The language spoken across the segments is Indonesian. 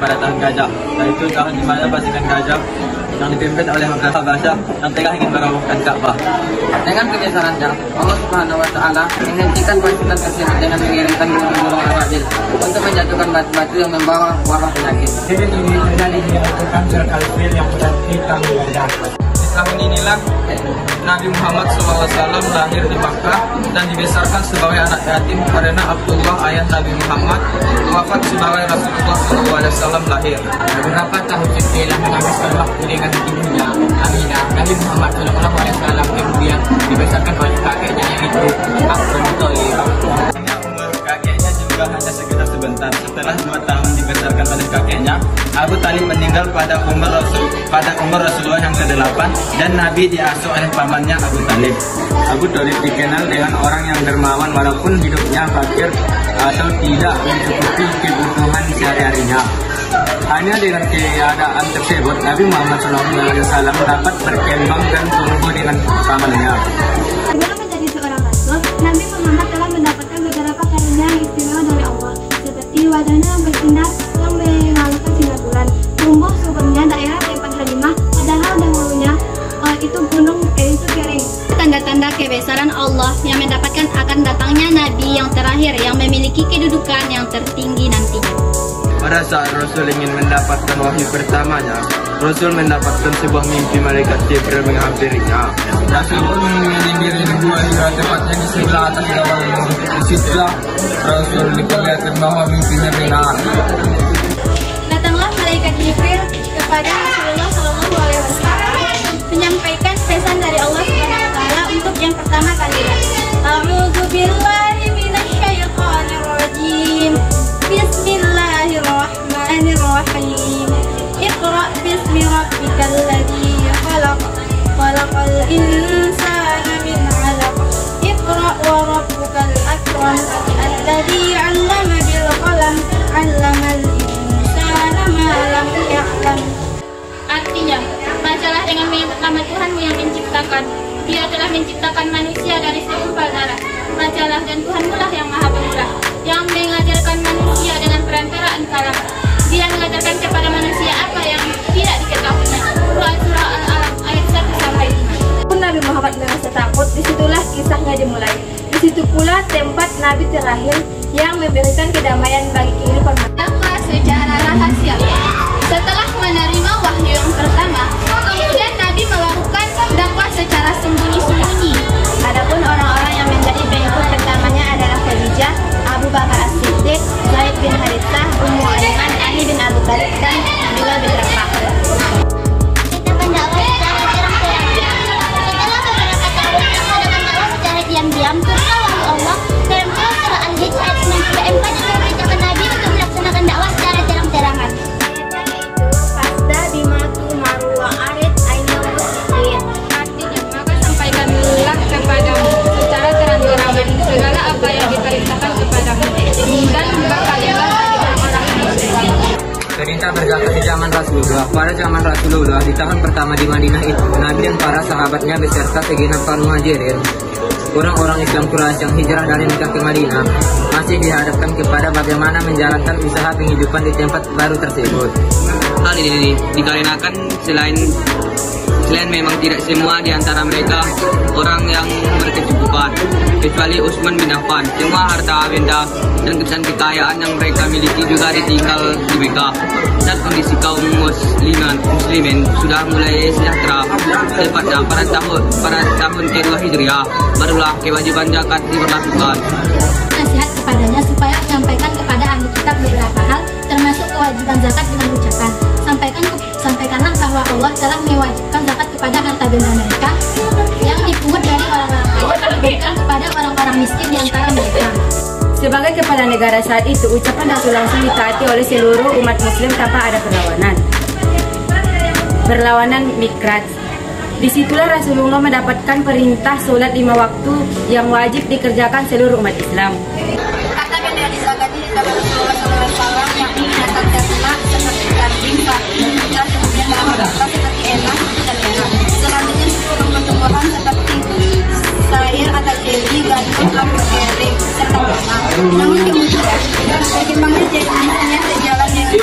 pada tahun gajah, yaitu tahun di mana pasukan gajah yang dipimpin oleh Hamzah Habasyah yang tengah ingin merobohkan Ka'bah. Dengan kebesarannya, Allah Subhanahu wa Ta'ala menghentikan pasukan tersebut dengan mengirimkan burung-burung ababil untuk menjatuhkan batu-batu yang membawa wabah penyakit. Kejadian ini terjadi di Al-Quran surat Al-Fil yang berarti tahun gajah. Di tahun inilah Nabi Muhammad SAW lahir di Makkah dan dibesarkan sebagai anak yatim karena Abdullah ayah Nabi Muhammad wafat sebagai Rasulullah SAW lahir. Beberapa tahun setelah menghabiskan waktu dengan ibunya Aminah, Nabi Muhammad SAW kemudian dibesarkan oleh kakeknya yaitu Abdul Muthalib. Umur kakeknya juga hanya sekitar sebentar. Setelah 2 tahun dibesarkan oleh kakeknya, Abu Talib meninggal pada umur Rasulullah yang ke-8 dan Nabi diasuh oleh pamannya Abu Talib. Abu Talib dikenal dengan orang yang dermawan walaupun hidupnya fakir atau tidak mencukupi kebutuhan sehari-harinya. Hanya dengan keadaan tersebut, Nabi Muhammad SAW dapat berkembang dan tumbuh dengan pamannya. Sebelum menjadi seorang rasul, Nabi Muhammad telah mendapatkan beberapa karunia yang istimewa dari Allah, seperti wajahnya yang bersinar yang mengalahkan sinar bulan, tumbuh suburnya daerah tempat Halimah, padahal dahulunya itu kering. Tanda-tanda kebesaran Allah yang mendapatkan akan datangnya Nabi yang terakhir yang memiliki kedudukan yang tertinggi nantinya. Pada saat Rasul ingin mendapatkan wahyu pertamanya, Rasul mendapatkan sebuah mimpi malaikat Jibril menghampirinya. Rasul pun menyinggiri dua hingga tepatnya di sebelah atas gawangnya. Disitulah Rasul diperlihatkan bahwa mimpinya benar. Datanglah malaikat Jibril kepada Rasulullah SAW menyampaikan pesan dari Allah Subhanahu wa Ta'ala untuk yang pertama kalinya. A'udzubillahi minasyaitonir rajim. Bismillahirrahmanirrahim. Iqra bismi rabbikal ladzi khalaq. Khalaqal insana min 'alaq. Iqra wa rabbukal akram. Alladzi 'allama bil qalam. 'Allamal insana ma lam ya'lam. Artinya, bacalah dengan menyebut nama Tuhanmu yang menciptakan. Dia telah menciptakan manusia dari segumpal darah. Bacalah dan Tuhanmu lah yang maha pemurah, yang mengajarkan manusia dengan perantaraan kalam. Dia mengajarkan kepada manusia apa yang tidak diketahuinya. Surah Al-Alaq ayat 1-5. Nabi Muhammad merasa takut, disitulah kisahnya dimulai. Disitu pula tempat Nabi terakhir yang memberikan kedamaian bagi kehidupan Dakwah secara rahasia. Setelah menerima wahyu yang pertama, kemudian Nabi melakukan dakwah secara sembunyi-sembunyi. Adapun orang-orang yang menjadi pengikut pertamanya adalah Khadijah, Abu Bakar As-Siddiq, Zaid bin Haritsah, Ummu Aiman, Ali bin Abi Thalib, dan Bilal bin Rabah. Kita mendakwah secara terang-terangan. Setelah beberapa tahun melaksanakan dakwah secara diam-diam, turunlah wahyu Allah dalam surah Al-Hijj ayat 94 yang memerintahkan Nabi untuk melaksanakan dakwah secara terang-terangan. Fasda bima tu'maru wa arid ainal musyrikin. Artinya, maka sampaikanlah kepadamu secara terang-terangan segala apa yang diperintahkan kepadamu dan berkalilah dengan orang musyrik. Perintah berzakat di zaman Rasulullah. Pada zaman Rasulullah di tahun pertama di Madinah itu, Nabi dan para sahabatnya beserta segenap kaum muhajirin, orang-orang Islam Quraisy yang hijrah dari Mekah ke Madinah, masih dihadapkan kepada bagaimana menjalankan usaha penghidupan di tempat baru tersebut. Hal ini dikarenakan selain memang tidak semua di antara mereka orang yang berkecukupan, kecuali Utsman bin Affan. Semua harta benda dan kekayaan yang mereka miliki juga ditinggal di Mekah. Saat kondisi kaum muslimin sudah mulai sejahtera, tepatnya pada tahun kedua Hijriah, barulah kewajiban zakat diberlakukan. Nasihat kepadanya supaya menyampaikan kepada ahli kitab beberapa hal, termasuk kewajiban zakat dengan ucapan, sampaikanlah bahwa Allah telah mewajibkan zakat kepada harta benda mereka yang dipungut dari orang-orang kaya dan diberikan kepada orang-orang miskin di antara mereka. Sebagai kepala negara saat itu, ucapan Rasul langsung ditaati oleh seluruh umat muslim tanpa ada perlawanan mikraj. Disitulah Rasulullah mendapatkan perintah sholat 5 waktu yang wajib dikerjakan seluruh umat Islam. Kata benda di zakat di tangan Rasulullah SAW yang binatang ternak seperti kambing, sapi, kuda, kemudian berapa seperti elang dan merah. Selanjutnya 10 tumbuhan seperti sayur atau jeli, gandum, anggur kering, serta kurma. Namun kemudian, bagaimana jadinya sejalan dengan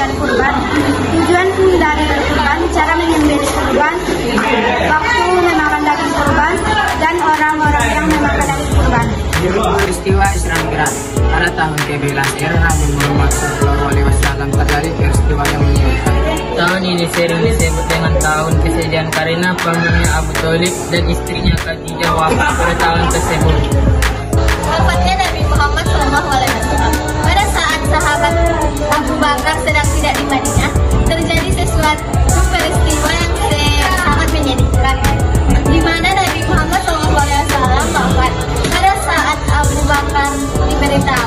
menunaikan kurban, tujuan dari kurban, cara menyembelih kurban, waktu memakan daging kurban, dan orang-orang yang memakan daging kurban. Peristiwa Isra Mi'raj pada tahun ke-11 Nabi Muhammad SAW terjadi peristiwa yang menyebabkan. Tahun ini sering disebut dengan tahun kesedihan karena pamannya Abu Thalib dan istrinya Khadijah wafat pada tahun tersebut. Wafatnya Nabi Muhammad SAW. Pada saat sahabat Abu Bakar sedang tidak di Madinah, terjadi sesuatu peristiwa yang sangat menyedihkan, di mana Nabi Muhammad SAW wafat. Pada saat Abu Bakar diberitahu